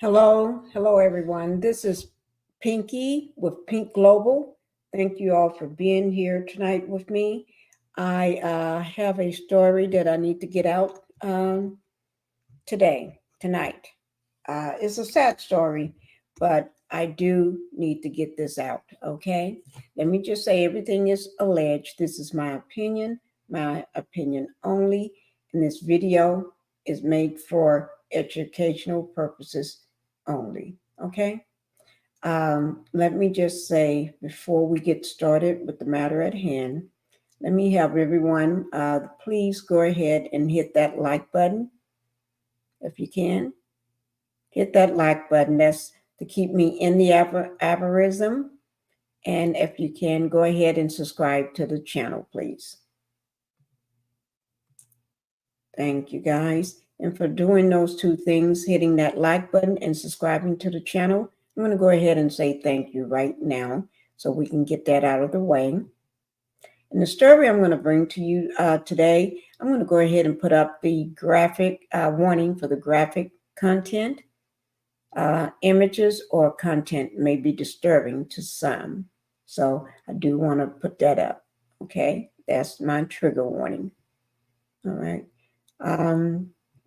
Hello everyone. This is Pinky with Pink Global. Thank you all for being here tonight with me. I have a story that I need to get out tonight. It's a sad story, but I do need to get this out, okay? Let me just say everything is alleged. This is my opinion only, and this video is made for educational purposes only, okay? Let me just say before we get started with the matter at hand, let me have everyone please go ahead and hit that like button if you can. Hit that like button. That's to keep me in the algorithm. And if you can, go ahead and subscribe to the channel, please. Thank you, guys. And for doing those two things, hitting that like button and subscribing to the channel, I'm going to go ahead and say thank you right now so we can get that out of the way. And the story I'm going to bring to you today, I'm going to go ahead and put up the graphic warning for the graphic content. Images or content may be disturbing to some. So I do want to put that up. Okay, that's my trigger warning. All right.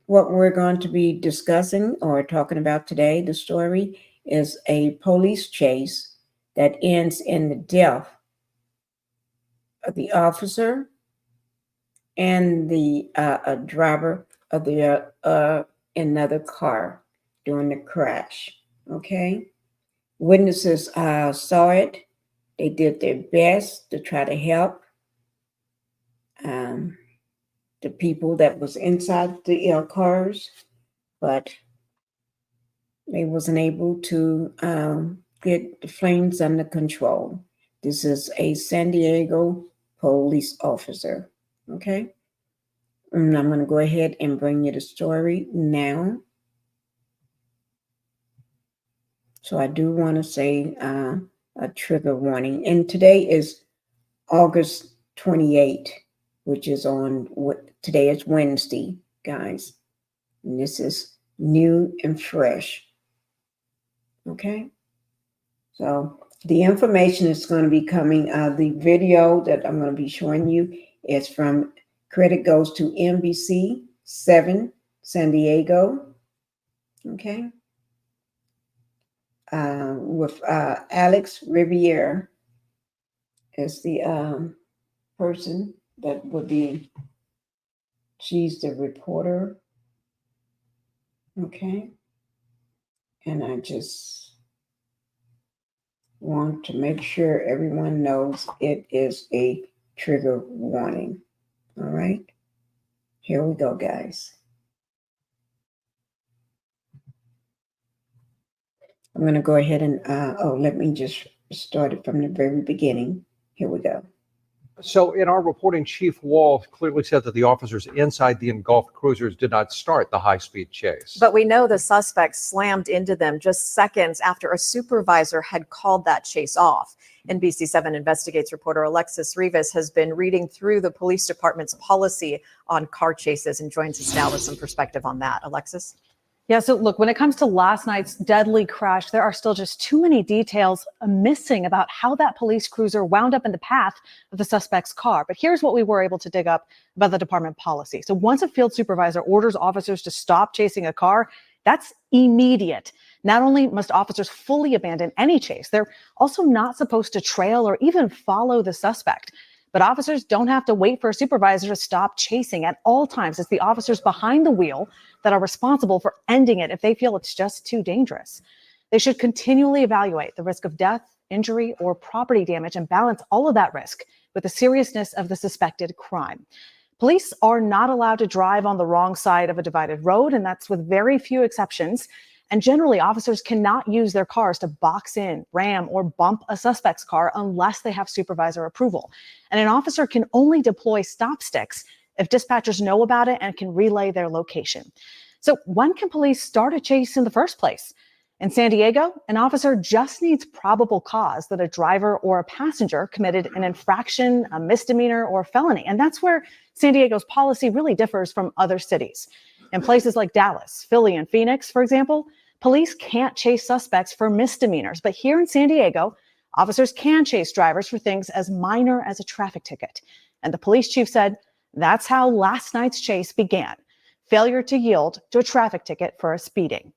What we're going to be discussing or talking about today, the story, is a police chase that ends in the death of the officer and the driver of the another car during the crash. Okay, witnesses saw it. They did their best to try to help the people that was inside the cars, but they wasn't able to get the flames under control. This is a San Diego police officer. Okay, and I'm going to go ahead and bring you the story now. So I do want to say a trigger warning. And today is August 28th, which is today is Wednesday, guys. And this is new and fresh. Okay. So the information is going to be coming. The video that I'm going to be showing you is from credit goes to NBC 7 San Diego. Okay. With Alex Riviere is the person that would be, she's the reporter. Okay. And I just want to make sure everyone knows it is a trigger warning. All right. Here we go, guys. I'm going to go ahead and, let me just start it from the very beginning. Here we go. So in our reporting, Chief Wall clearly said that the officers inside the engulfed cruisers did not start the high-speed chase. But we know the suspects slammed into them just seconds after a supervisor had called that chase off. NBC7 Investigates reporter Alexis Rivas has been reading through the police department's policy on car chases and joins us now with some perspective on that. Alexis? Yeah, so look, when it comes to last night's deadly crash, there are still just too many details missing about how that police cruiser wound up in the path of the suspect's car. But here's what we were able to dig up about the department policy. So once a field supervisor orders officers to stop chasing a car, that's immediate. Not only must officers fully abandon any chase, they're also not supposed to trail or even follow the suspect. But officers don't have to wait for a supervisor to stop chasing at all times. It's the officers behind the wheel that are responsible for ending it if they feel it's just too dangerous. They should continually evaluate the risk of death, injury, or property damage and balance all of that risk with the seriousness of the suspected crime. Police are not allowed to drive on the wrong side of a divided road, and that's with very few exceptions. And generally, officers cannot use their cars to box in, ram, or bump a suspect's car unless they have supervisor approval. And an officer can only deploy stop sticks if dispatchers know about it and can relay their location. So when can police start a chase in the first place? In San Diego, an officer just needs probable cause that a driver or a passenger committed an infraction, a misdemeanor, or felony. And that's where San Diego's policy really differs from other cities. In places like Dallas, Philly, and Phoenix, for example, police can't chase suspects for misdemeanors. But here in San Diego, officers can chase drivers for things as minor as a traffic ticket. And the police chief said that's how last night's chase began. Failure to yield to a traffic ticket for a speeding.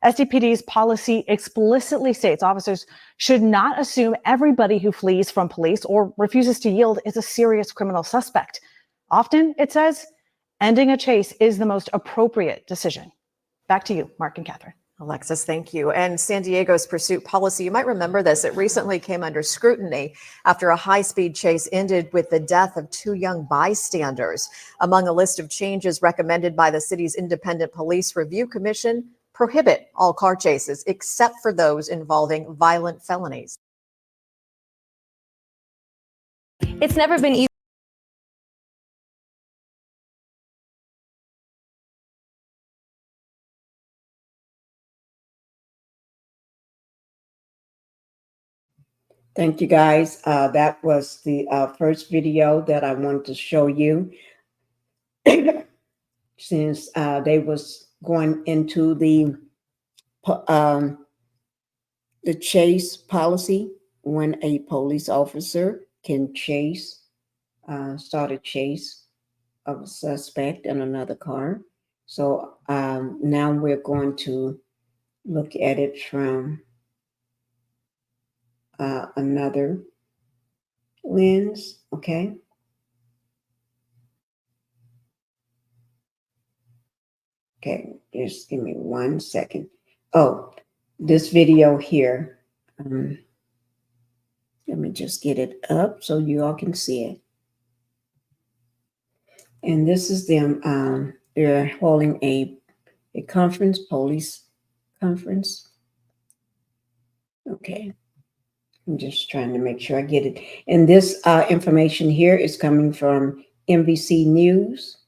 SDPD's policy explicitly states officers should not assume everybody who flees from police or refuses to yield is a serious criminal suspect. Often, it says, ending a chase is the most appropriate decision. Back to you, Mark and Catherine. Alexis, thank you. And San Diego's pursuit policy, you might remember this, it recently came under scrutiny after a high-speed chase ended with the death of 2 young bystanders. Among a list of changes recommended by the city's Independent Police Review Commission, prohibit all car chases except for those involving violent felonies. It's never been easy. Thank you, guys. That was the first video that I wanted to show you. Since they was going into the chase policy, when a police officer can start a chase of a suspect in another car. So now we're going to look at it from another lens, okay? Okay, just give me 1 second. Oh, this video here. Let me just get it up so you all can see it. And this is them. They're holding a conference, police conference. Okay. I'm just trying to make sure I get it. And this information here is coming from NBC News.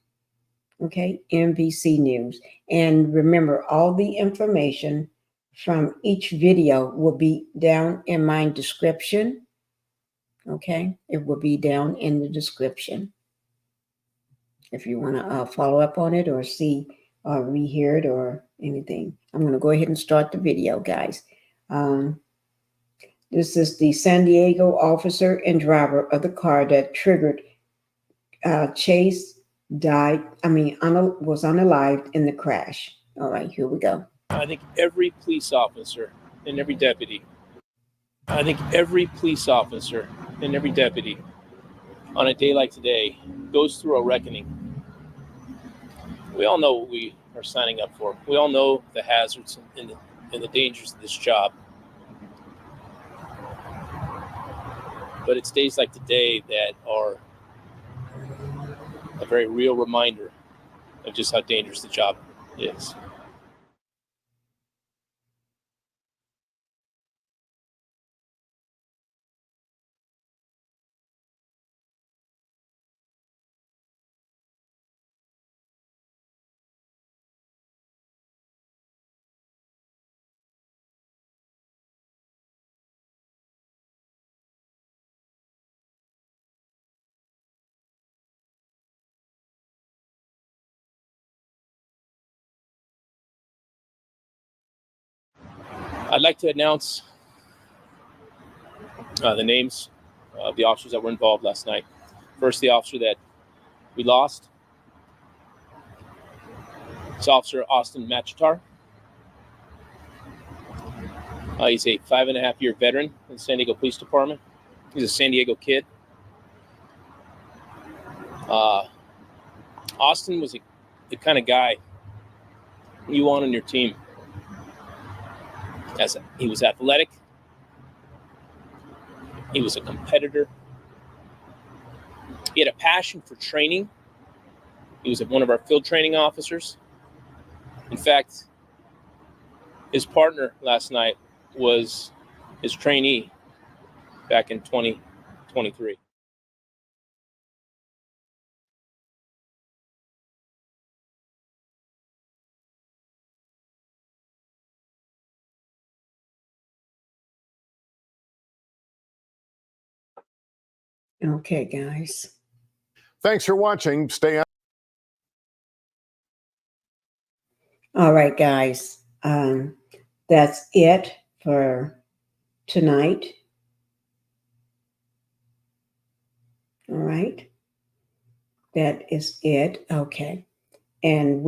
Okay, NBC News. And remember, all the information from each video will be down in my description. Okay, it will be down in the description. If you want to follow up on it or see or rehear it or anything. I'm going to go ahead and start the video, guys. This is the San Diego officer and driver of the car that triggered chase was unalived in the crash. All right, here we go. I think every police officer and every deputy on a day like today goes through a reckoning. We all know what we are signing up for. We all know the hazards and the dangers of this job. But it's days like today that are a very real reminder of just how dangerous the job is. I'd like to announce the names of the officers that were involved last night. First, the officer that we lost. It's Officer Austin Machitar. He's a 5.5-year veteran in the San Diego Police Department. He's a San Diego kid. Austin was the kind of guy you want on your team. He was athletic. He was a competitor. He had a passion for training. He was one of our field training officers. In fact, his partner last night was his trainee back in 2023. Okay, guys. Thanks for watching. Stay on. All right, guys. that's it for tonight. All right. That is it. Okay. And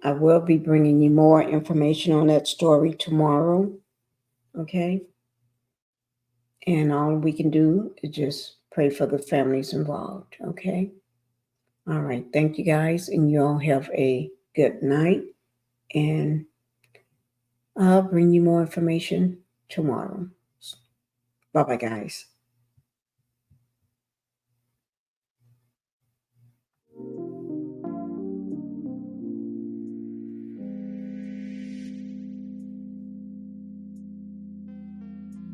I will be bringing you more information on that story tomorrow. Okay. And all we can do is just pray for the families involved. Okay. All right. Thank you guys. And you all have a good night. And I'll bring you more information tomorrow. Bye-bye, guys.